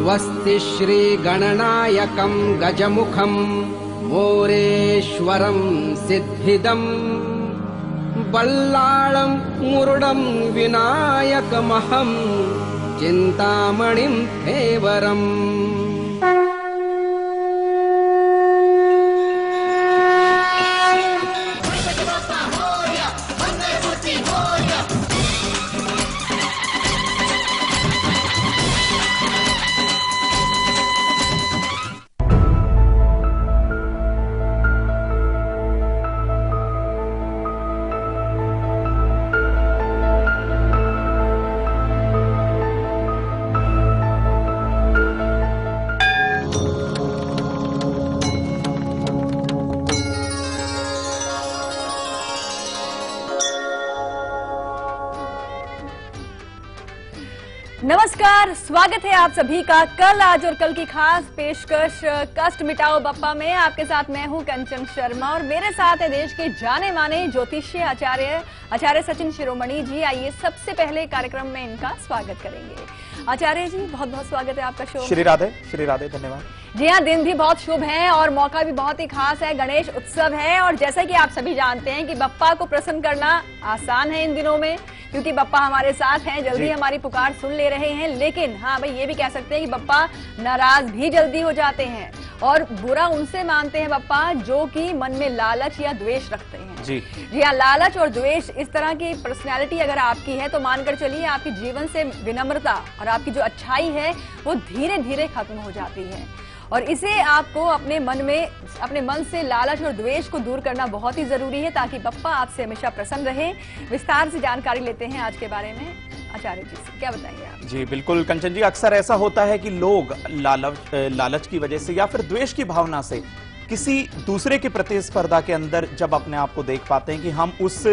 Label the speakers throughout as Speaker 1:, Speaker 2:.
Speaker 1: स्वस्ति श्रीगणनायकं गजमुखं मोरेश्वरं सिद्धिदं बल्लाळं मुरुडं विनायकमहं चिन्तामणिं धेवरम्।
Speaker 2: नमस्कार, स्वागत है आप सभी का कल, आज और कल की खास पेशकश कष्ट मिटाओ बप्पा में। आपके साथ मैं हूं कंचन शर्मा और मेरे साथ है देश के जाने माने ज्योतिषीय आचार्य सचिन शिरोमणि जी। आइए सबसे पहले कार्यक्रम में इनका स्वागत करेंगे। आचार्य जी, बहुत बहुत स्वागत है आपका शो।
Speaker 3: श्री राधे, धन्यवाद।
Speaker 2: जी हाँ, दिन भी बहुत शुभ है और मौका भी बहुत ही खास है, गणेश उत्सव है। और जैसा कि आप सभी जानते हैं कि बप्पा को प्रसन्न करना आसान है इन दिनों में, क्योंकि बप्पा हमारे साथ हैं, जल्दी हमारी पुकार सुन ले रहे हैं। लेकिन हाँ भाई, ये भी कह सकते हैं कि बप्पा नाराज भी जल्दी हो जाते हैं और बुरा उनसे मानते हैं बप्पा जो कि मन में लालच या द्वेष रखते हैं। जी हाँ, लालच और द्वेष, इस तरह की पर्सनैलिटी अगर आपकी है तो मानकर चलिए आपके जीवन से विनम्रता और आपकी जो अच्छाई है वो धीरे धीरे खत्म हो जाती है। और इसे आपको अपने मन से लालच और द्वेष को दूर करना बहुत ही जरूरी है, ताकि बप्पा आपसे हमेशा प्रसन्न रहे। विस्तार से जानकारी लेते हैं आज के बारे में आचार्य जी से, क्या बताएंगे आप?
Speaker 3: जी बिल्कुल कंचन जी, अक्सर ऐसा होता है कि लोग लालच की वजह से या फिर द्वेष की भावना से किसी दूसरे के प्रतिस्पर्धा के अंदर जब अपने आप को देख पाते हैं कि हम उस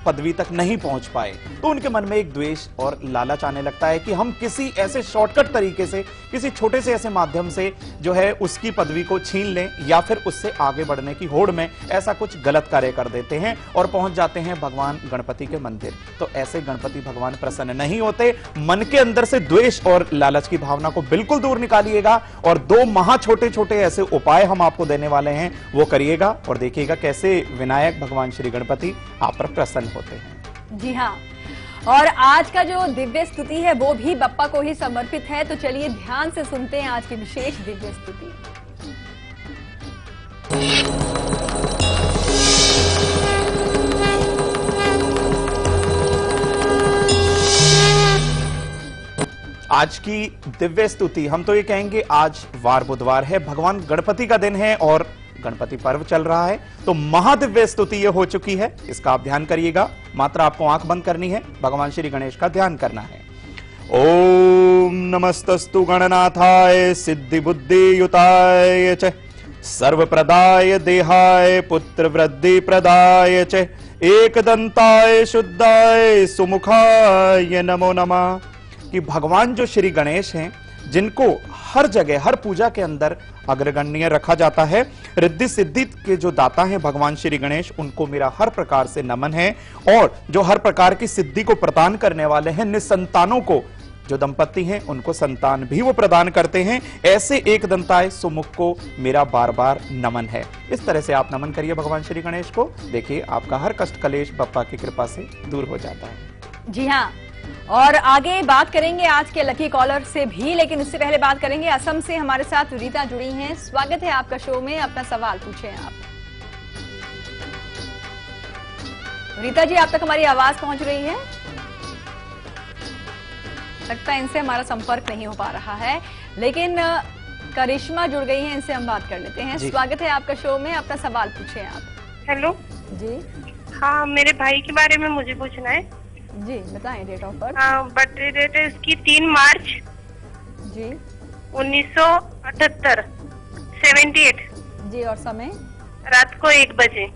Speaker 3: पदवी तक नहीं पहुंच पाए, तो उनके मन में एक द्वेष और लालच आने लगता है कि हम किसी ऐसे शॉर्टकट तरीके से, किसी छोटे से ऐसे माध्यम से जो है उसकी पदवी को छीन लें या फिर उससे आगे बढ़ने की होड़ में ऐसा कुछ गलत कार्य कर देते हैं और पहुंच जाते हैं भगवान गणपति के मंदिर। तो ऐसे गणपति भगवान प्रसन्न नहीं होते। मन के अंदर से द्वेष और लालच की भावना को बिल्कुल दूर निकालिएगा और दो महा छोटे छोटे ऐसे उपाय हम आपको देने वाले हैं, वो करिएगा और देखिएगा कैसे विनायक भगवान श्री गणपति आप पर प्रसन्न होते हैं।
Speaker 2: जी हाँ, और आज का जो दिव्य स्तुति है वो भी बप्पा को ही समर्पित है। तो चलिए ध्यान से सुनते हैं आज की विशेष दिव्य स्तुति।
Speaker 3: आज की दिव्य स्तुति, हम तो ये कहेंगे आज वार बुधवार है, भगवान गणपति का दिन है और गणपति पर्व चल रहा है, तो महादिव्य स्तुति ये हो चुकी है। इसका आप ध्यान करिएगा, मात्र आपको आंख बंद करनी है, भगवान श्री गणेश का ध्यान करना है। ओम नमस्तस्तु गणनाथाय सिद्धि बुद्धि युताय च सर्वप्रदाय देहाय पुत्र वृद्धि प्रदाय च एकदंताय शुद्धाय सुमुखाय नमो नमः। कि भगवान जो श्री गणेश हैं, जिनको हर जगह हर पूजा के अंदर अग्रगण्य रखा जाता है, रिद्धि सिद्धि के जो दाता हैं भगवान श्री गणेश, उनको मेरा हर प्रकार से नमन है। और जो हर प्रकार की सिद्धि को प्रदान करने वाले हैं, निसंतानों को, जो दंपति हैं उनको संतान भी वो प्रदान करते हैं, ऐसे एक दंताय सुमुख को मेरा बार बार नमन है। इस तरह से आप नमन करिए भगवान श्री गणेश को, देखिए आपका हर कष्ट कलेश बप्पा की कृपा से दूर हो जाता है।
Speaker 2: जी हाँ, और आगे बात करेंगे आज के लकी कॉलर से भी, लेकिन उससे पहले बात करेंगे असम से हमारे साथ रीता जुड़ी हैं। स्वागत है आपका शो में, अपना सवाल पूछें आप। रीता जी, आप तक हमारी आवाज पहुंच रही है? लगता है इनसे हमारा संपर्क नहीं हो पा रहा है, लेकिन करिश्मा जुड़ गई है, इनसे हम बात कर लेते हैं। स्वागत है आपका शो में, अपना सवाल पूछें आप।
Speaker 4: हेलो
Speaker 2: जी
Speaker 4: हाँ, मेरे भाई के बारे में मुझे पूछना है।
Speaker 2: जी बताएं date of birth.
Speaker 4: Birthday date है उसकी 3 मार्च
Speaker 2: जी
Speaker 4: 1978 78
Speaker 2: जी, और समय?
Speaker 4: रात को 1 बजे।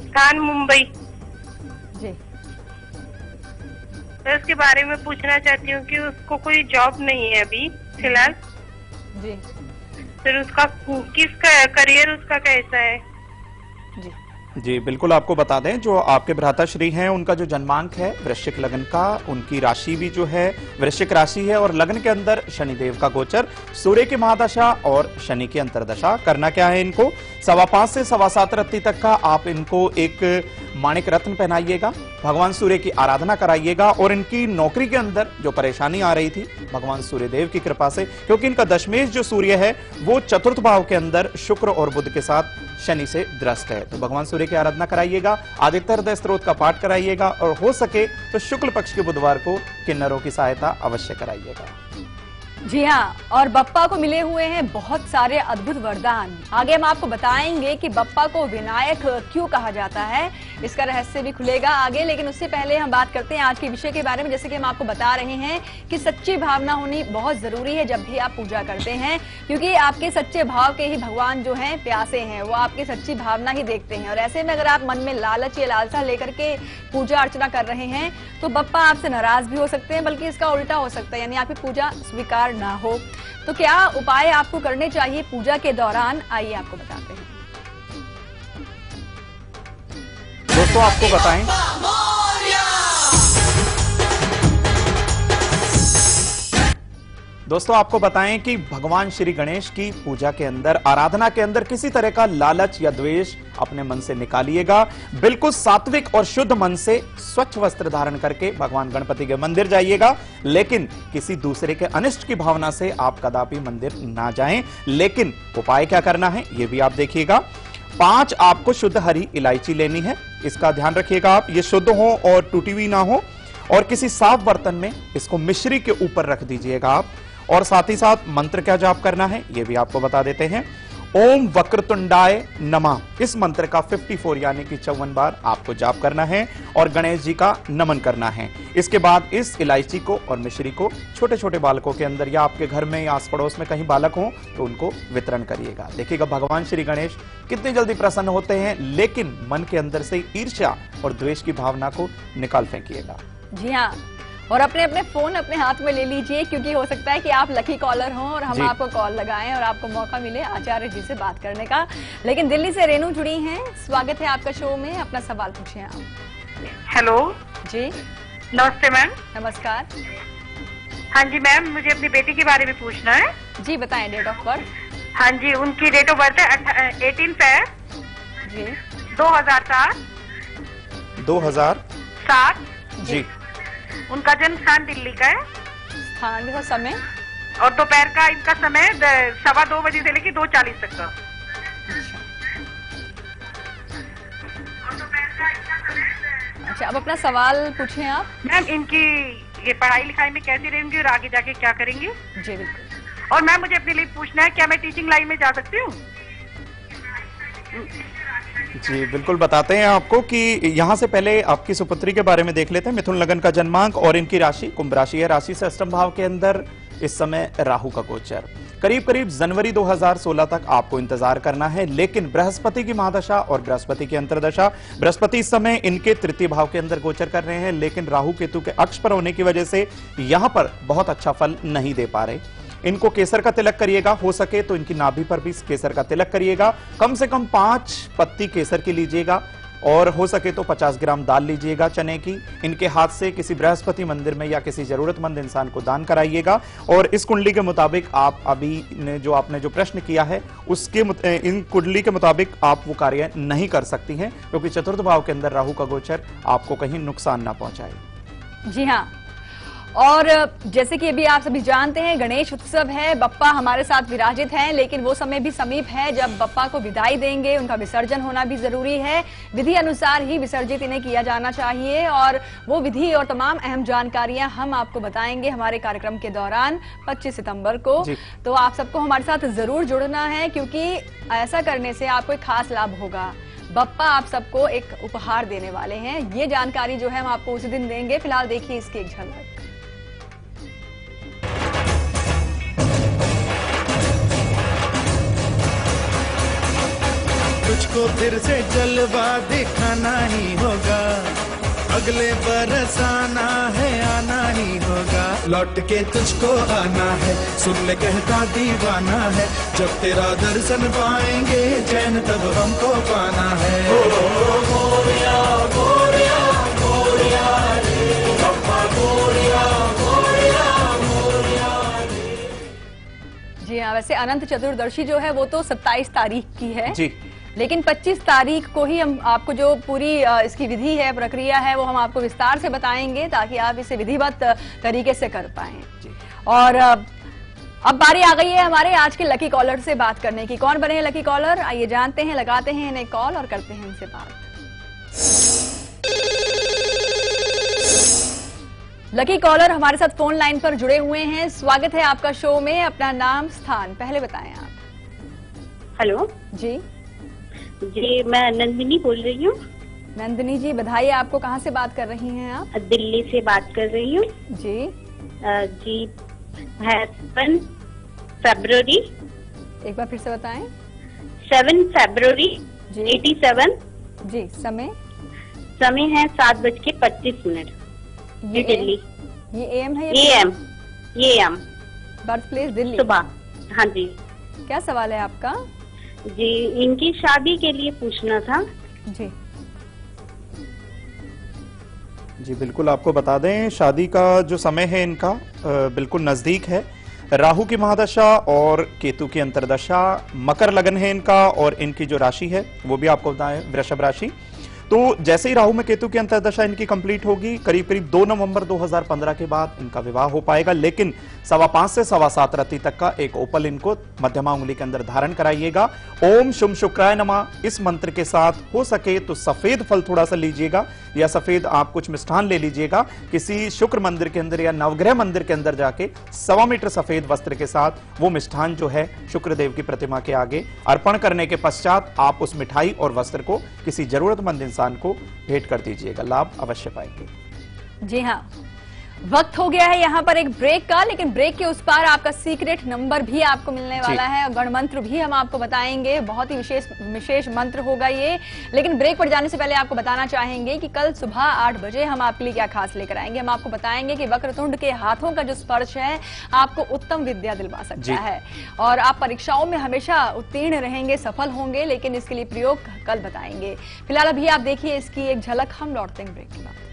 Speaker 4: स्थान मुंबई
Speaker 2: जी।
Speaker 4: तो उसके बारे में पूछना चाहती हूँ कि उसको कोई जॉब नहीं है अभी फिलहाल
Speaker 2: जी,
Speaker 4: फिर उसका किस करियर उसका कैसा है?
Speaker 2: जी
Speaker 3: जी बिल्कुल, आपको बता दें जो आपके भ्राताश्री हैं उनका जो जन्मांक है वृश्चिक लग्न का, उनकी राशि भी जो है वृश्चिक राशि है और लग्न के अंदर शनिदेव का गोचर, सूर्य की महादशा और शनि की अंतरदशा। करना क्या है इनको 5.25 से 7.25 रत्ती तक का आप इनको एक माणिक रत्न पहनाइएगा, भगवान सूर्य की आराधना कराइएगा और इनकी नौकरी के अंदर जो परेशानी आ रही थी भगवान सूर्यदेव की कृपा से, क्योंकि इनका दशमेश जो सूर्य है वो चतुर्थ भाव के अंदर शुक्र और बुध के साथ शनि से ग्रस्त है, तो भगवान सूर्य की आराधना कराइएगा, आदित्य हृदय स्तोत्र का पाठ कराइएगा और हो सके तो शुक्ल पक्ष के बुधवार को किन्नरों की सहायता अवश्य कराइएगा।
Speaker 2: जी हाँ, और बप्पा को मिले हुए हैं बहुत सारे अद्भुत वरदान। आगे हम आपको बताएंगे कि बप्पा को विनायक क्यों कहा जाता है, इसका रहस्य भी खुलेगा आगे। लेकिन उससे पहले हम बात करते हैं आज के विषय के बारे में। जैसे कि हम आपको बता रहे हैं कि सच्ची भावना होनी बहुत जरूरी है जब भी आप पूजा करते हैं, क्योंकि आपके सच्चे भाव के ही भगवान जो हैं प्यासे हैं, वो आपकी सच्ची भावना ही देखते हैं। और ऐसे में अगर आप मन में लालच या लालसा लेकर के पूजा अर्चना कर रहे हैं तो बप्पा आपसे नाराज भी हो सकते हैं, बल्कि इसका उल्टा हो सकता है, यानी आपकी पूजा स्वीकार ना हो। तो क्या उपाय आपको करने चाहिए पूजा के दौरान, आइए आपको बताते हैं।
Speaker 3: दोस्तों आपको बताएं कि भगवान श्री गणेश की पूजा के अंदर, आराधना के अंदर किसी तरह का लालच या द्वेष अपने मन से निकालिएगा। बिल्कुल सात्विक और शुद्ध मन से स्वच्छ वस्त्र धारण करके भगवान गणपति के मंदिर जाइएगा, लेकिन किसी दूसरे के अनिष्ट की भावना से आप कदापि मंदिर ना जाएं। लेकिन उपाय क्या करना है ये भी आप देखिएगा। 5 आपको शुद्ध हरी इलायची लेनी है, इसका ध्यान रखिएगा आप, ये शुद्ध हो और टूटी हुई ना हो, और किसी साफ बर्तन में इसको मिश्री के ऊपर रख दीजिएगा आप। और साथ ही साथ मंत्र क्या जाप करना है ये भी आपको बता देते हैं। ओम वक्रतुंडाय नमः, इस मंत्र का 54 यानी कि 54 बार आपको जाप करना है और गणेश जी का नमन करना है। इसके बाद इस इलायची को और मिश्री को छोटे छोटे बालकों के अंदर या आपके घर में या आस पड़ोस में कहीं बालक हो तो उनको वितरण करिएगा। देखिएगा भगवान श्री गणेश कितनी जल्दी प्रसन्न होते हैं, लेकिन मन के अंदर से ईर्ष्या और द्वेष की भावना को निकाल फेंकिएगा।
Speaker 2: जी हाँ, और अपने अपने फोन अपने हाथ में ले लीजिए, क्योंकि हो सकता है कि आप लकी कॉलर हों और हम आपको कॉल लगाएं और आपको मौका मिले आचार्य जी से बात करने का। लेकिन दिल्ली से रेनू जुड़ी हैं, स्वागत है आपका शो में, अपना सवाल पूछिए आप।
Speaker 4: हेलो
Speaker 2: जी
Speaker 4: नमस्ते मैम।
Speaker 2: नमस्कार।
Speaker 4: हाँ जी मैम, मुझे अपनी बेटी के बारे में पूछना है।
Speaker 2: जी बताएं डेट ऑफ बर्थ।
Speaker 4: हाँ जी, उनकी डेट ऑफ बर्थ है 18 फेब
Speaker 2: जी
Speaker 4: 2007।
Speaker 3: 2007 जी।
Speaker 4: उनका जन्म स्थान दिल्ली का है।
Speaker 2: स्थान का समय
Speaker 4: और दोपहर का इनका समय 2:15 बजे से लेकर 2:40 तक का।
Speaker 2: अच्छा, अब अपना सवाल पूछें आप।
Speaker 4: मैम इनकी ये पढ़ाई लिखाई में कैसी रहेंगी और आगे जाके क्या करेंगी?
Speaker 2: जी बिल्कुल।
Speaker 4: और मैम मुझे अपने लिए पूछना है, क्या मैं टीचिंग लाइन में जा सकती हूँ?
Speaker 3: जी बिल्कुल, बताते हैं आपको कि यहां से पहले आपकी सुपुत्री के बारे में देख लेते हैं। मिथुन लगन का जन्मांक और इनकी राशि कुंभ राशि है। राशि से अष्टम भाव के अंदर इस समय राहु का गोचर, करीब करीब जनवरी 2016 तक आपको इंतजार करना है। लेकिन बृहस्पति की महादशा और बृहस्पति की अंतरदशा, बृहस्पति इस समय इनके तृतीय भाव के अंदर गोचर कर रहे हैं, लेकिन राहु केतु के अक्ष पर होने की वजह से यहां पर बहुत अच्छा फल नहीं दे पा रहे। इनको केसर का तिलक करिएगा, हो सके तो इनकी नाभि पर भी केसर का तिलक करिएगा। कम से कम 5 पत्ती केसर की लीजिएगा और हो सके तो 50 ग्राम दाल लीजिएगा चने की। इनके हाथ से किसी बृहस्पति मंदिर में या किसी जरूरतमंद इंसान को दान कराइएगा। और इस कुंडली के मुताबिक आप अभी जो आपने जो प्रश्न किया है उसके इन कुंडली के मुताबिक आप वो कार्य नहीं कर सकती हैं, क्योंकि चतुर्थ भाव के अंदर राहु का गोचर आपको कहीं नुकसान ना पहुंचाए।
Speaker 2: जी हाँ, और जैसे कि अभी आप सभी जानते हैं गणेश उत्सव है, बप्पा हमारे साथ विराजित हैं, लेकिन वो समय भी समीप है जब बप्पा को विदाई देंगे, उनका विसर्जन होना भी जरूरी है। विधि अनुसार ही विसर्जित इन्हें किया जाना चाहिए और वो विधि और तमाम अहम जानकारियां हम आपको बताएंगे हमारे कार्यक्रम के दौरान 25 सितंबर को। तो आप सबको हमारे साथ जरूर जुड़ना है, क्योंकि ऐसा करने से आपको एक खास लाभ होगा। बप्पा आप सबको एक उपहार देने वाले हैं, ये जानकारी जो है हम आपको उसी दिन देंगे। फिलहाल देखिए इसकी एक झलक।
Speaker 5: तुझको फिर से जलवा दिखाना ही होगा, अगले बरस आना है आना नहीं होगा, लौट के तुझको आना है, सुन ले कहता दीवाना है, जब तेरा दर्शन पाएंगे चैन तब हमको पाना है। गोरिया गोरिया गोरिया रे, बप्पा गोरिया गोरिया गोरिया रे।
Speaker 2: जी हाँ, वैसे अनंत चतुर्दशी जो है वो तो 27 तारीख की है
Speaker 3: जी,
Speaker 2: लेकिन 25 तारीख को ही हम आपको जो पूरी इसकी विधि है, प्रक्रिया है, वो हम आपको विस्तार से बताएंगे ताकि आप इसे विधिवत तरीके से कर पाएं। और अब बारी आ गई है हमारे आज के लकी कॉलर से बात करने की। कौन बने हैं लकी कॉलर, आइए जानते हैं, लगाते हैं इन्हें कॉल और करते हैं इनसे बात। लकी कॉलर हमारे साथ फोन लाइन पर जुड़े हुए हैं। स्वागत है आपका शो में, अपना नाम स्थान पहले बताएं आप।
Speaker 6: हेलो
Speaker 2: जी
Speaker 6: जी, मैं नंदिनी बोल रही हूँ।
Speaker 2: नंदिनी जी, बधाई आपको। कहाँ से बात कर रही हैं आप?
Speaker 6: दिल्ली से बात कर रही हूँ।
Speaker 2: जी
Speaker 6: जी है 7 फरवरी।
Speaker 2: एक बार फिर से बताएं।
Speaker 6: 7 फरवरी
Speaker 2: जी
Speaker 6: 87।
Speaker 2: जी, समय
Speaker 6: समय है 7:25।
Speaker 2: ये
Speaker 6: दिल्ली।
Speaker 2: ये एम है या
Speaker 6: AM
Speaker 2: बर्थ प्लेस दिल्ली?
Speaker 6: सुबह। हाँ जी
Speaker 2: क्या सवाल है आपका?
Speaker 6: जी, इनकी शादी के लिए पूछना था।
Speaker 2: जी
Speaker 3: जी बिल्कुल, आपको बता दें शादी का जो समय है इनका बिल्कुल नजदीक है। राहु की महादशा और केतु की अंतरदशा, मकर लगन है इनका, और इनकी जो राशि है वो भी आपको बताएं वृषभ राशि। तो जैसे ही राहु में केतु की अंतरदशा इनकी कंप्लीट होगी, करीब करीब 2 नवंबर 2015 के बाद इनका विवाह हो पाएगा। लेकिन 5.25 से 7.25 रत्ती तक का एक ओपल इनको मध्यमा उंगली के अंदर धारण कराइएगा। ओम शुम शुक्राय नमः इस मंत्र के साथ हो सके तो सफेद फल थोड़ा सा लीजिएगा, या सफेद आप कुछ मिष्ठान ले लीजिएगा। किसी शुक्र मंदिर के अंदर या नवग्रह मंदिर के अंदर जाके 1.25 मीटर सफेद वस्त्र के साथ वो मिष्ठान जो है शुक्रदेव की प्रतिमा के आगे अर्पण करने के पश्चात आप उस मिठाई और वस्त्र को किसी जरूरतमंद इंसान को भेंट कर दीजिएगा। लाभ अवश्य पाएंगे।
Speaker 2: जी हाँ, वक्त हो गया है यहाँ पर एक ब्रेक का, लेकिन ब्रेक के उस पार आपका सीक्रेट नंबर भी आपको मिलने वाला है, गण मंत्र भी हम आपको बताएंगे। बहुत ही विशेष मंत्र होगा ये। लेकिन ब्रेक पर जाने से पहले आपको बताना चाहेंगे कि कल सुबह 8 बजे हम आपके लिए क्या खास लेकर आएंगे। हम आपको बताएंगे कि वक्रतुंड के हाथों का जो स्पर्श है आपको उत्तम विद्या दिलवा सकता है, और आप परीक्षाओं में हमेशा उत्तीर्ण रहेंगे, सफल होंगे। लेकिन इसके लिए प्रयोग कल बताएंगे। फिलहाल अभी आप देखिए इसकी एक झलक, हम लौटते हैं ब्रेक के बाद।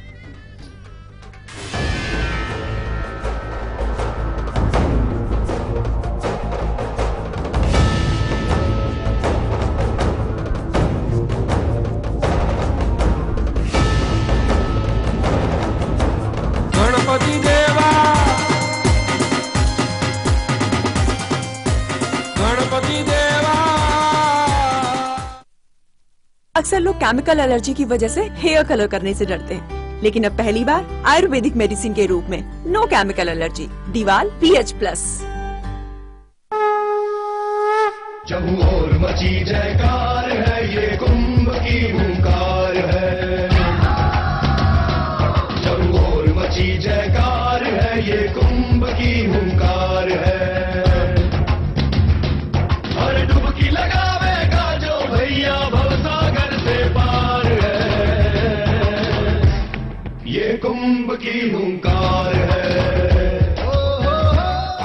Speaker 1: गणपति देवा, गणपति देवा।
Speaker 7: अक्सर लोग केमिकल एलर्जी की वजह से हेयर कलर करने से डरते हैं, लेकिन अब पहली बार आयुर्वेदिक मेडिसिन के रूप में नो केमिकल एलर्जी दीवाल PH+।
Speaker 5: जब और मची जयकार है, ये कुंभ की हुंकार है। जब और मची जयकार है, ये कुंभ की हुंकार है। हर डुबकी लगावेगा जो भैया भवसागर से पार है, ये कुंभ की हुंकार है।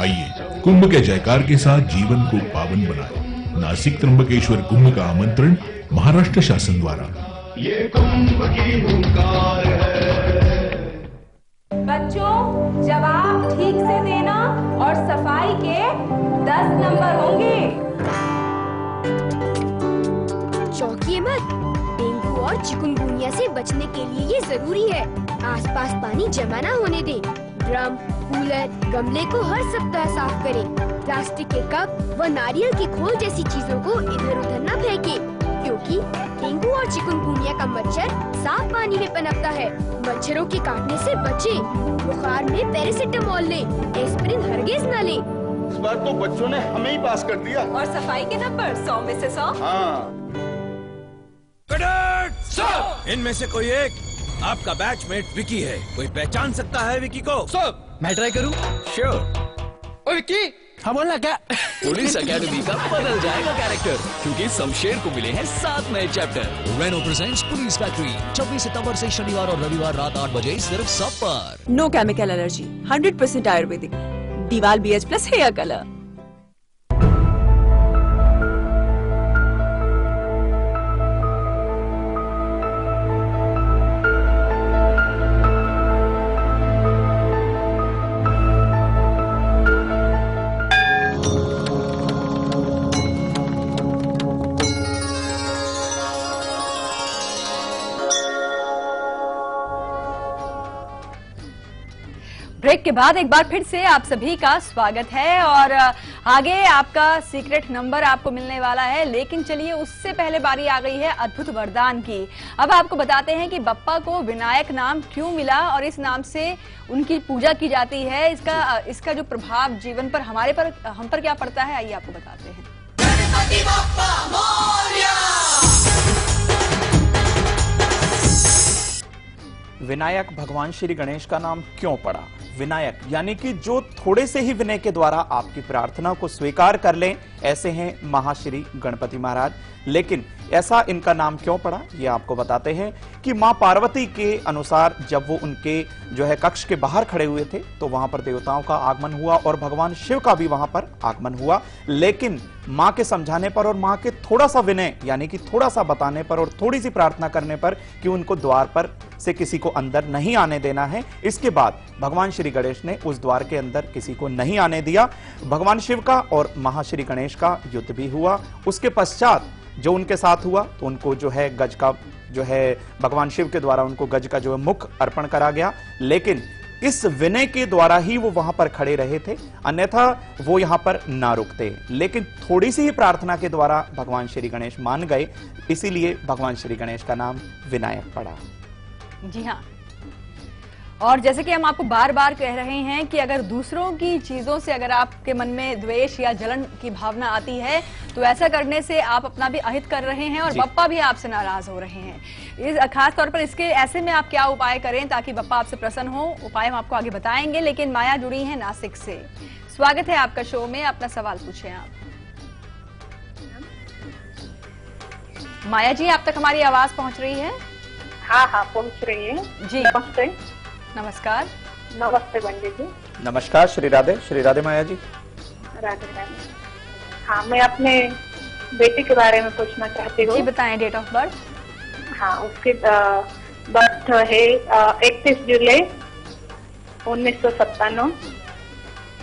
Speaker 8: आइए कुंभ के जयकार के साथ जीवन को पावन बनाएं। नासिक त्र्यंबकेश्वर कुंभ का आमंत्रण महाराष्ट्र शासन द्वारा।
Speaker 5: ये कुंभ की हुंकार है।
Speaker 9: बच्चों, जवाब ठीक से देना और सफाई के 10 नंबर होंगे।
Speaker 10: चौंकिए मत, डेंगू और चिकुनगुनिया से बचने के लिए ये जरूरी है। आसपास पानी जमा ना होने दें। ड्रम, कूलर, गमले को हर सप्ताह साफ करें। प्लास्टिक के कप व नारियल की खोल जैसी चीजों को इधर उधर न फेंकें, क्योंकि डेंगू और चिकुनगुनिया का मच्छर साफ पानी में पनपता है। मच्छरों के काटने से बचें। बुखार में पैरासिटामोल लें, एस्पिरिन हरगिज न लें।
Speaker 5: इस बार तो बच्चों ने हमें ही पास कर दिया।
Speaker 9: और सफाई के नंबर 100 में से 100।
Speaker 5: हाँ।
Speaker 11: इनमें से कोई एक आपका बैचमेट विकी है। कोई पहचान सकता है विकी को?
Speaker 1: मैं ट्राई करूं?
Speaker 11: श्योर।
Speaker 1: ओ विक्की,
Speaker 11: हाँ बोलना क्या?
Speaker 12: पुलिस एकेडमी का बदल जाएगा कैरेक्टर, क्योंकि शमशेर को मिले हैं 7 नए chapter. Renault presents police factory 26 सितंबर से शनिवार और रविवार रात 8 बजे सिर्फ सब पर।
Speaker 7: नो केमिकल एलर्जी, 100% आयुर्वेदिक, दीवाल BH+ हेयर कलर।
Speaker 2: ब्रेक के बाद एक बार फिर से आप सभी का स्वागत है और आगे आपका सीक्रेट नंबर आपको मिलने वाला है, लेकिन चलिए उससे पहले बारी आ गई है अद्भुत वरदान की। अब आपको बताते हैं कि बप्पा को विनायक नाम क्यों मिला और इस नाम से उनकी पूजा की जाती है। इसका जो प्रभाव जीवन पर हम पर क्या पड़ता है, आइए आपको बताते हैं।
Speaker 3: विनायक भगवान श्री गणेश का नाम क्यों पड़ा? विनायक यानी कि जो थोड़े से ही विनय के द्वारा आपकी प्रार्थना को स्वीकार कर लें, ऐसे हैं महाश्री गणपति महाराज। लेकिन ऐसा इनका नाम क्यों पड़ा, ये आपको बताते हैं कि मां पार्वती के अनुसार जब वो उनके जो है कक्ष के बाहर खड़े हुए थे तो वहां पर देवताओं का आगमन हुआ और भगवान शिव का भी वहां पर आगमन हुआ। लेकिन मां के समझाने पर और मां के थोड़ा सा विनय यानी कि थोड़ा सा बताने पर और थोड़ी सी प्रार्थना करने पर कि उनको द्वार पर से किसी को अंदर नहीं आने देना है, इसके बाद भगवान श्री गणेश ने उस द्वार के अंदर किसी को नहीं आने दिया। भगवान शिव का और महाश्री गणेश का युद्ध भी हुआ। उसके पश्चात जो उनके साथ हुआ तो उनको जो है गज का जो है भगवान शिव के द्वारा उनको गज का जो है मुख अर्पण करा गया। लेकिन इस विनय के द्वारा ही वो वहां पर खड़े रहे थे, अन्यथा वो यहां पर ना रुकते। लेकिन थोड़ी सी ही प्रार्थना के द्वारा भगवान श्री गणेश मान गए, इसीलिए भगवान श्री गणेश का नाम विनायक पड़ा।
Speaker 2: जी हाँ, और जैसे कि हम आपको बार बार कह रहे हैं कि अगर दूसरों की चीजों से अगर आपके मन में द्वेष या जलन की भावना आती है तो ऐसा करने से आप अपना भी अहित कर रहे हैं और बप्पा भी आपसे नाराज हो रहे हैं। खास तौर पर इसके ऐसे में आप क्या उपाय करें ताकि बप्पा आपसे प्रसन्न हो, उपाय हम आपको आगे बताएंगे। लेकिन माया जुड़ी है नासिक से। स्वागत है आपका शो में, अपना सवाल पूछे आप। माया जी, आप तक हमारी आवाज पहुंच रही है?
Speaker 4: हाँ हाँ पहुंच रही है जी। नमस्ते।
Speaker 2: नमस्कार।
Speaker 4: नमस्ते पंडित जी।
Speaker 3: नमस्कार। श्री राधे माया जी।
Speaker 4: राधे राधे। हाँ, मैं अपने बेटे के बारे में पूछना चाहती हूँ।
Speaker 2: जी बताएं, डेट ऑफ बर्थ।
Speaker 4: हाँ, उसकी बर्थ है 31 जुलाई 1997।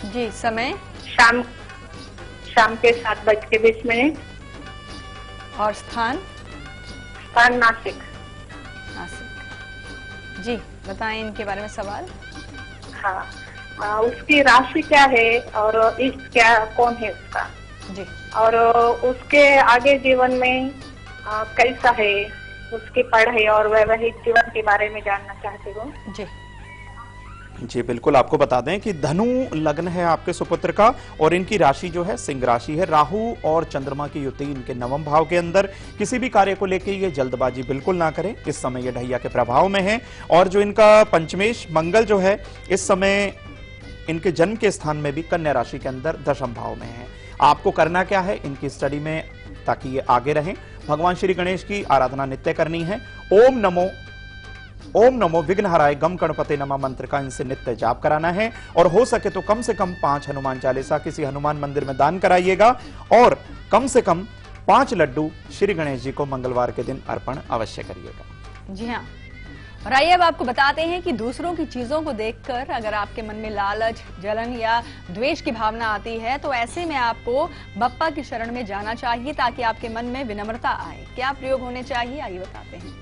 Speaker 2: जी, समय?
Speaker 4: शाम के 7:20।
Speaker 2: और स्थान?
Speaker 4: नासिक।
Speaker 2: जी बताएं इनके बारे में सवाल।
Speaker 4: हाँ, उसकी राशि क्या है और इष्ट क्या कौन है उसका
Speaker 2: जी, और
Speaker 4: उसके आगे जीवन में कैसा है, उसकी पढ़ाई और वैवाहिक जीवन के बारे में जानना चाहती हूँ।
Speaker 3: जी बिल्कुल, आपको बता दें कि धनु लग्न है आपके सुपुत्र का और इनकी राशि जो है सिंह राशि है। राहु और चंद्रमा की युति इनके 9वें भाव के अंदर। किसी भी कार्य को लेकर ये जल्दबाजी बिल्कुल ना करें, इस समय ये ढैया के प्रभाव में है। और जो इनका पंचमेश मंगल जो है इस समय इनके जन्म के स्थान में भी कन्या राशि के अंदर 10वें भाव में है। आपको करना क्या है, इनकी स्टडी में ताकि ये आगे रहें, भगवान श्री गणेश की आराधना नित्य करनी है। ओम नमो विघ्नहराय गम गणपते नमः मंत्र का इनसे नित्य जाप कराना है और हो सके तो कम से कम 5 हनुमान चालीसा किसी हनुमान मंदिर में दान कराइएगा और कम से कम 5 लड्डू श्री गणेश जी को मंगलवार के दिन अर्पण अवश्य करिएगा।
Speaker 2: जी हाँ, और आइए अब आपको बताते हैं कि दूसरों की चीजों को देखकर अगर आपके मन में लालच, जलन या द्वेष की भावना आती है तो ऐसे में आपको बप्पा की शरण में जाना चाहिए ताकि आपके मन में विनम्रता आए। क्या प्रयोग होने चाहिए, आइए बताते हैं।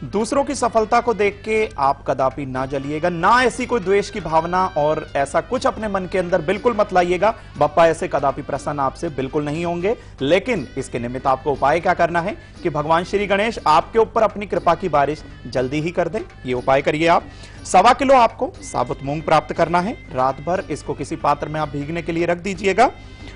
Speaker 3: दूसरों की सफलता को देख के आप कदापि ना जलिएगा, ना ऐसी कोई द्वेष की भावना और ऐसा कुछ अपने मन के अंदर बिल्कुल मत लाइएगा। बप्पा ऐसे कदापि प्रसन्न आपसे बिल्कुल नहीं होंगे। लेकिन इसके निमित्त आपको उपाय क्या करना है कि भगवान श्री गणेश आपके ऊपर अपनी कृपा की बारिश जल्दी ही कर दे। ये उपाय करिए आप। 1.25 किलो आपको साबुत मूंग प्राप्त करना है। रात भर इसको किसी पात्र में आप भीगने के लिए रख दीजिएगा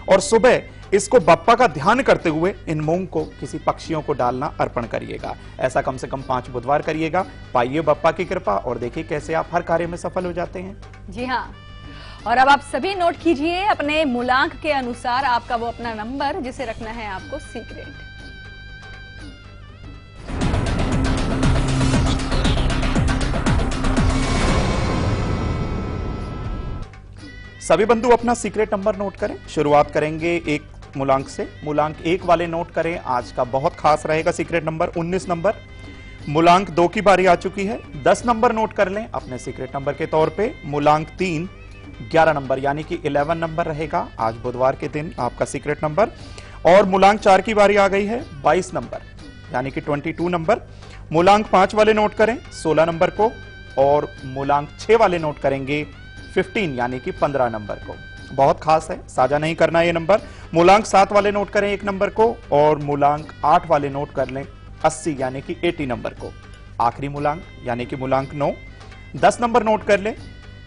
Speaker 3: और सुबह इसको बप्पा का ध्यान करते हुए इन मूंग को किसी पक्षियों को डालना अर्पण करिएगा। ऐसा कम से कम 5 बुधवार करिएगा। पाइए बप्पा की कृपा और देखिए कैसे आप हर कार्य में सफल हो जाते हैं।
Speaker 2: जी हाँ, और अब आप सभी नोट कीजिए अपने मूलांक के अनुसार आपका वो अपना नंबर जिसे रखना है आपको सीक्रेट।
Speaker 3: सभी बंधु अपना सीक्रेट नंबर नोट करें। शुरुआत करेंगे एक मूलांक से। मूलांक 1 वाले नोट करें। आज का बहुत खास रहेगा सीक्रेट नंबर 19 नंबर। मूलांक 2 की बारी आ चुकी है। 10 नंबर नोट कर लें अपने सीक्रेट नंबर के तौर पे। मूलांक 3 11 नंबर यानी कि 11 नंबर रहेगा आज बुधवार के दिन आपका सीक्रेट नंबर। और मूलांक 4 की बारी आ गई है 22 नंबर यानी कि 22 नंबर। मूलांक 5 वाले नोट करें 16 नंबर को। और मूलांक 6 वाले नोट करेंगे 15 यानी कि 15 नंबर को। बहुत खास है, साझा नहीं करना ये नंबर। मूलांक 7 वाले नोट करें 1 नंबर को। और मूलांक 8 वाले नोट कर लें 80 यानी कि 80 नंबर को। आखिरी मूलांक यानी कि मूलांक 9 10 नंबर नोट कर लें।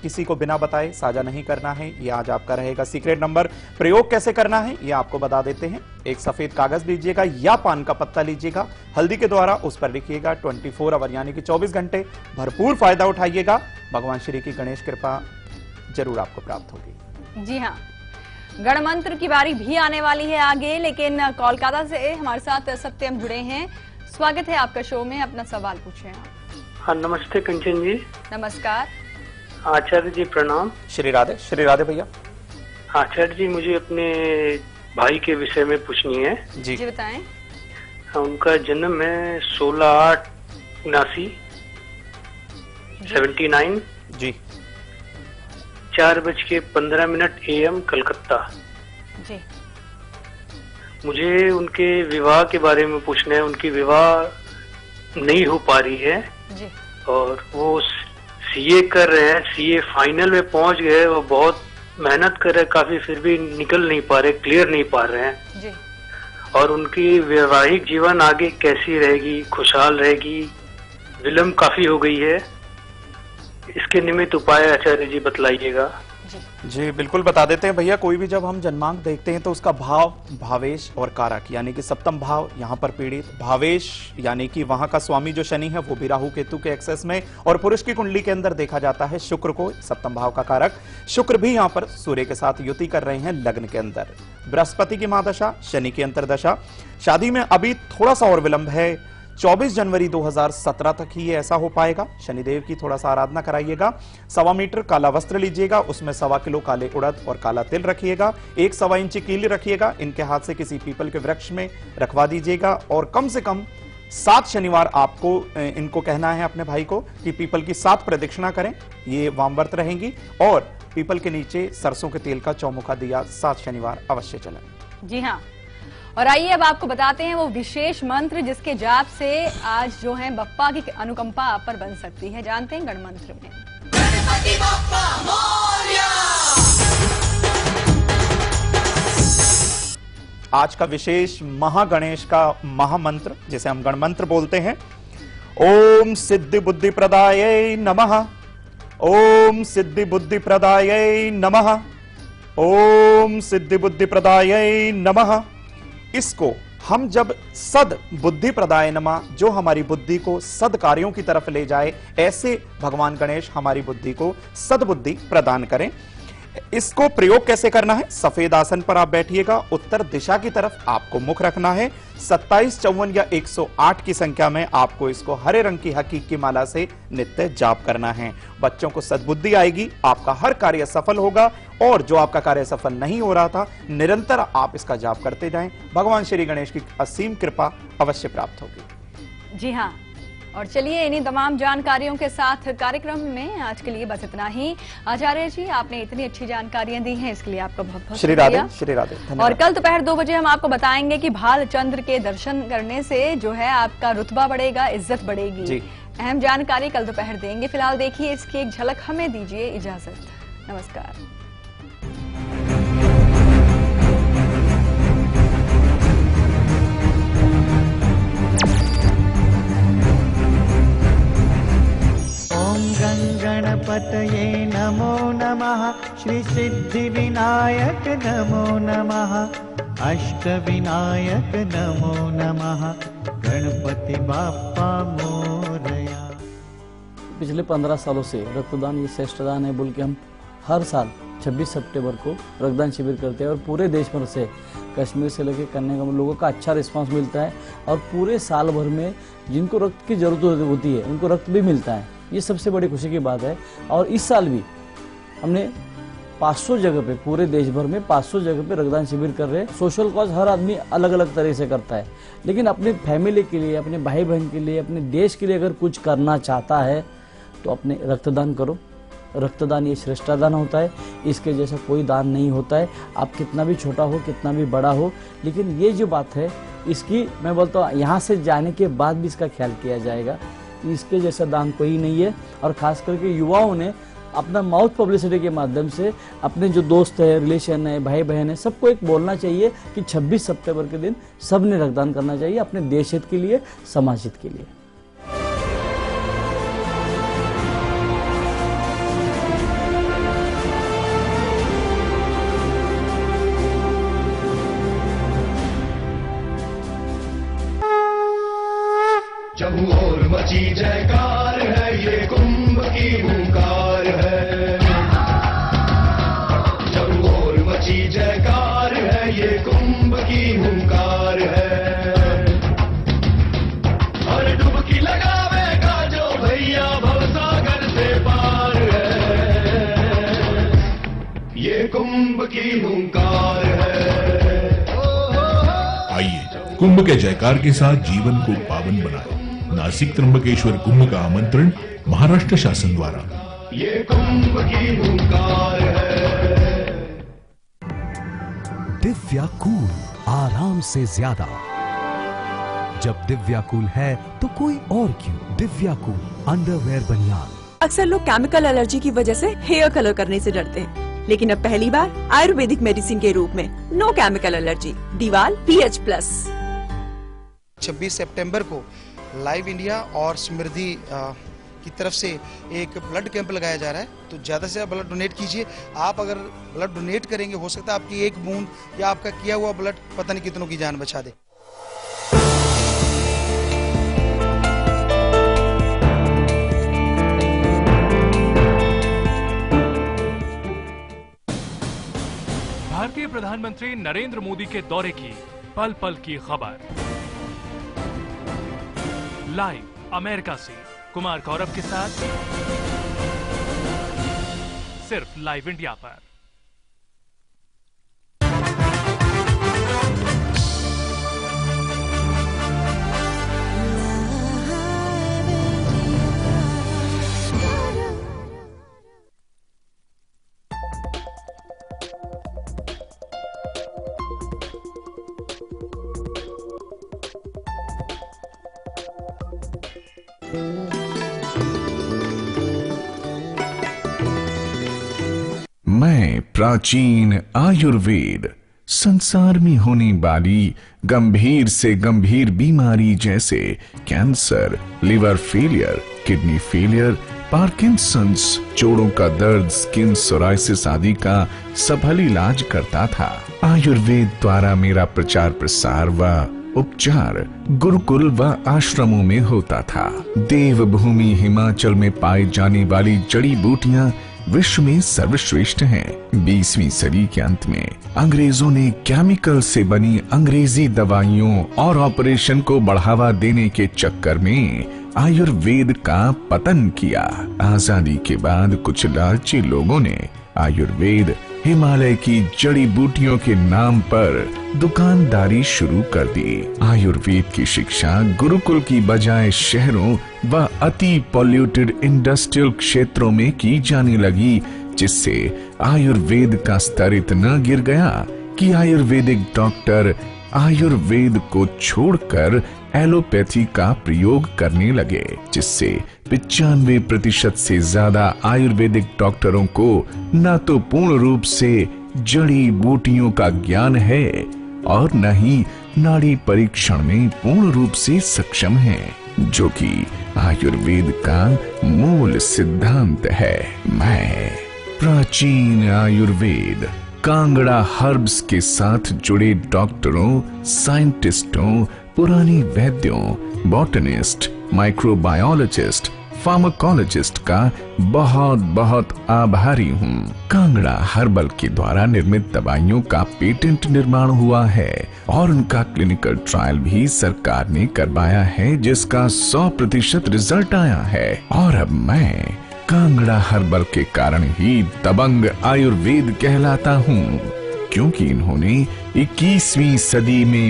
Speaker 3: किसी को बिना बताए साझा नहीं करना है, ये आज आपका रहेगा सीक्रेट नंबर। प्रयोग कैसे करना है ये आपको बता देते हैं। एक सफेद कागज लीजिएगा या पान का पत्ता लीजिएगा, हल्दी के द्वारा उस पर लिखिएगा 24 आवर यानी कि 24 घंटे। भरपूर फायदा उठाइएगा। भगवान श्री की गणेश कृपा जरूर आपको प्राप्त होगी।
Speaker 2: जी हाँ, गणमंत्र की बारी भी आने वाली है आगे, लेकिन कोलकाता से हमारे साथ सत्यम जुड़े हैं। स्वागत है आपका शो में, अपना सवाल पूछें आप।
Speaker 13: हाँ, नमस्ते कंचन जी।
Speaker 2: नमस्कार
Speaker 13: आचार्य जी, प्रणाम।
Speaker 3: श्री राधे भैया।
Speaker 13: आचार्य जी, मुझे अपने भाई के विषय में पूछनी है।
Speaker 2: जी बताएं।
Speaker 13: हाँ, उनका जन्म है 16/8/79 79
Speaker 3: जी
Speaker 13: 4:15 AM कलकत्ता।
Speaker 2: जी
Speaker 13: मुझे उनके विवाह के बारे में पूछना है। उनकी विवाह नहीं हो पा रही है
Speaker 2: जी।
Speaker 13: और वो सीए कर रहे हैं, सीए फाइनल में पहुंच गए। वो बहुत मेहनत कर रहे हैं काफी, फिर भी निकल नहीं पा रहे, क्लियर नहीं पा रहे हैं
Speaker 2: जी।
Speaker 13: और उनकी वैवाहिक जीवन आगे कैसी रहेगी, खुशहाल रहेगी? विलम्ब काफी हो गई है। इसके निमित्त उपाय आचार्य जी बतलाइएगा।
Speaker 3: जी बिल्कुल बता देते हैं भैया। कोई भी जब हम जन्मांक देखते हैं तो उसका भाव, भावेश और कारक यानी कि सप्तम भाव यहाँ पर पीड़ित, भावेश यानी कि वहां का स्वामी जो शनि है वो भी राहु केतु के एक्सेस में, और पुरुष की कुंडली के अंदर देखा जाता है शुक्र को, सप्तम भाव का कारक। शुक्र भी यहाँ पर सूर्य के साथ युति कर रहे हैं लग्न के अंदर। बृहस्पति की महादशा, शनि की अंतरदशा। शादी में अभी थोड़ा सा और विलंब है, 24 जनवरी 2017 तक ही ये ऐसा हो पाएगा। शनिदेव की थोड़ा सा आराधना कराइएगा। 1.25 मीटर काला वस्त्र लीजिएगा, उसमें 1.25 किलो काले उड़द और काला तिल रखिएगा। 1.25 इंची कील रखिएगा, इनके हाथ से किसी पीपल के वृक्ष में रखवा दीजिएगा। और कम से कम 7 शनिवार आपको इनको कहना है अपने भाई को कि पीपल की 7 प्रदक्षिणा करें, ये वामव्रत रहेंगी। और पीपल के नीचे सरसों के तेल का चौमुखा दिया 7 शनिवार अवश्य चलें।
Speaker 2: जी हाँ, और आइए अब आपको बताते हैं वो विशेष मंत्र जिसके जाप से आज जो है बप्पा की अनुकंपा आप पर बन सकती है। जानते हैं गणमंत्र में। गणपति बप्पा मोरया।
Speaker 3: आज का विशेष महागणेश का महामंत्र जिसे हम गणमंत्र बोलते हैं। ओम सिद्धि बुद्धि प्रदाय नमः। ओम सिद्धि बुद्धि प्रदाय नमः। ओम सिद्धि बुद्धि प्रदाय नमः। इसको हम जब सद बुद्धि प्रदाय नमः, जो हमारी बुद्धि को सद कार्यों की तरफ ले जाए, ऐसे भगवान गणेश हमारी बुद्धि को सद्बुद्धि प्रदान करें। इसको प्रयोग कैसे करना है? सफेद आसन पर आप बैठिएगा, उत्तर दिशा की तरफ आपको मुख रखना है। 27, 54 या 108 की संख्या में आपको इसको हरे रंग की हकीक की माला से नित्य जाप करना है। बच्चों को सद्बुद्धि आएगी, आपका हर कार्य सफल होगा। और जो आपका कार्य सफल नहीं हो रहा था, निरंतर आप इसका जाप करते जाएं। भगवान श्री गणेश की असीम कृपा अवश्य प्राप्त होगी।
Speaker 2: जी हाँ, और चलिए इन्हीं तमाम जानकारियों के साथ कार्यक्रम में आज के लिए बस इतना ही। आचार्य जी, आपने इतनी अच्छी जानकारियां दी हैं, इसके लिए आपका बहुत बहुत
Speaker 3: श्री राधे। श्री राधे।
Speaker 2: और कल दोपहर 2 बजे हम आपको बताएंगे कि भाल चंद्र के दर्शन करने से जो है आपका रुतबा बढ़ेगा, इज्जत बढ़ेगी जी। अहम जानकारी कल दोपहर देंगे। फिलहाल देखिए इसकी एक झलक, हमें दीजिए इजाजत। नमस्कार।
Speaker 14: ओम गण गणपतये नमो नमः। श्री सिद्धि विनायक नमो नमः, अष्ट विनायक नमो नमः, गणपति बाप्पा मोरया।
Speaker 15: पिछले 15 सालों से रक्तदान ये श्रेष्ठ दान है बोल के हम हर साल 26 सितंबर को रक्तदान शिविर करते हैं और पूरे देश भर से, कश्मीर से लेकर कन्याकुमारी लोगों का अच्छा रिस्पांस मिलता है और पूरे साल भर में जिनको रक्त की जरूरत होती है उनको रक्त भी मिलता है। ये सबसे बड़ी खुशी की बात है। और इस साल भी हमने 500 जगह पे, पूरे देश भर में 500 जगह पे रक्तदान शिविर कर रहे हैं। सोशल कॉज हर आदमी अलग अलग तरह से करता है, लेकिन अपने फैमिली के लिए, अपने भाई बहन के लिए, अपने देश के लिए अगर कुछ करना चाहता है तो अपने रक्तदान करो। रक्तदान ये श्रेष्ठ दान होता है, इसके जैसा कोई दान नहीं होता है। आप कितना भी छोटा हो, कितना भी बड़ा हो, लेकिन ये जो बात है इसकी मैं बोलता हूँ यहाँ से जाने के बाद भी इसका ख्याल किया जाएगा। इसके जैसा दान कोई नहीं है। और खास करके युवाओं ने अपना माउथ पब्लिसिटी के माध्यम से अपने जो दोस्त है, रिलेशन है, भाई बहन है, सबको एक बोलना चाहिए कि 26 सितंबर के दिन सबने रक्तदान करना चाहिए अपने देश हित के लिए, समाज हित के लिए।
Speaker 5: जब और मची जयकार है, ये कुंभ की हुंकार है। जब और मची जयकार है, ये कुंभ की हुंकार है। हर डुबकी लगावेगा जो भैया भवसागर से पार है, ये कुंभ की हुंकार है।
Speaker 8: आइए कुंभ के जयकार के साथ जीवन को पावन बनाए। नासिक त्र्यंबकेश्वर कुंभ का आमंत्रण महाराष्ट्र शासन द्वारा।
Speaker 5: ये कुंभ की हुंकार है।
Speaker 16: दिव्याकूल, आराम से ज्यादा। जब दिव्याकूल है तो कोई और क्यों? दिव्याकूल अंडरवेयर बनियान।
Speaker 7: अक्सर लोग केमिकल एलर्जी की वजह से हेयर कलर करने से डरते हैं, लेकिन अब पहली बार आयुर्वेदिक मेडिसिन के रूप में नो केमिकल एलर्जी डीवाल PH+।
Speaker 17: 26 सितंबर को लाइव इंडिया और समृद्धि की तरफ से एक ब्लड कैंप लगाया जा रहा है, तो ज़्यादा से ज़्यादा ब्लड डोनेट कीजिए। आप अगर ब्लड डोनेट करेंगे, हो सकता है आपकी एक बूंद या आपका किया हुआ ब्लड पता नहीं कितनों की जान बचा दे।
Speaker 18: भारतीय प्रधानमंत्री नरेंद्र मोदी के दौरे की पल पल की खबर लाइव अमेरिका से कुमार गौरव के साथ सिर्फ लाइव इंडिया पर।
Speaker 19: मैं प्राचीन आयुर्वेद संसार में होने वाली गंभीर से गंभीर बीमारी जैसे cancer, liver failure, kidney failure, Parkinson's, जोड़ों का दर्द, स्किन सोराइसिस आदि का सफल इलाज करता था। आयुर्वेद द्वारा मेरा प्रचार प्रसार व उपचार गुरुकुल व आश्रमों में होता था। देवभूमि हिमाचल में पाई जाने वाली जड़ी बूटियां विश्व में सर्वश्रेष्ठ हैं। 20वीं सदी के अंत में अंग्रेजों ने केमिकल से बनी अंग्रेजी दवाइयों और ऑपरेशन को बढ़ावा देने के चक्कर में आयुर्वेद का पतन किया। आजादी के बाद कुछ लालची लोगों ने आयुर्वेद हिमालय की जड़ी बूटियों के नाम पर दुकानदारी शुरू कर दी। आयुर्वेद की शिक्षा गुरुकुल की बजाय शहरों व अति पॉल्यूटेड इंडस्ट्रियल क्षेत्रों में की जाने लगी, जिससे आयुर्वेद का स्तर इतना गिर गया कि आयुर्वेदिक डॉक्टर आयुर्वेद को छोड़कर एलोपैथी का प्रयोग करने लगे, जिससे 95% से ज्यादा आयुर्वेदिक डॉक्टरों को न तो पूर्ण रूप से जड़ी बूटियों का ज्ञान है और न ही नाड़ी परीक्षण में पूर्ण रूप से सक्षम है, जो कि आयुर्वेद का मूल सिद्धांत है। मैं प्राचीन आयुर्वेद कांगड़ा हर्ब्स के साथ जुड़े डॉक्टरों, साइंटिस्टों, पुरानी वैद्यों, बॉटनिस्ट, माइक्रोबायोलॉजिस्ट, फार्माकोलॉजिस्ट का बहुत बहुत आभारी हूँ। कांगड़ा हर्बल के द्वारा निर्मित दवाइयों का पेटेंट निर्माण हुआ है और उनका क्लिनिकल ट्रायल भी सरकार ने करवाया है, जिसका 100% रिजल्ट आया है। और अब मैं कांगड़ा हर्बल के कारण ही दबंग आयुर्वेद कहलाता हूँ, क्योंकि इन्होंने 21वीं सदी में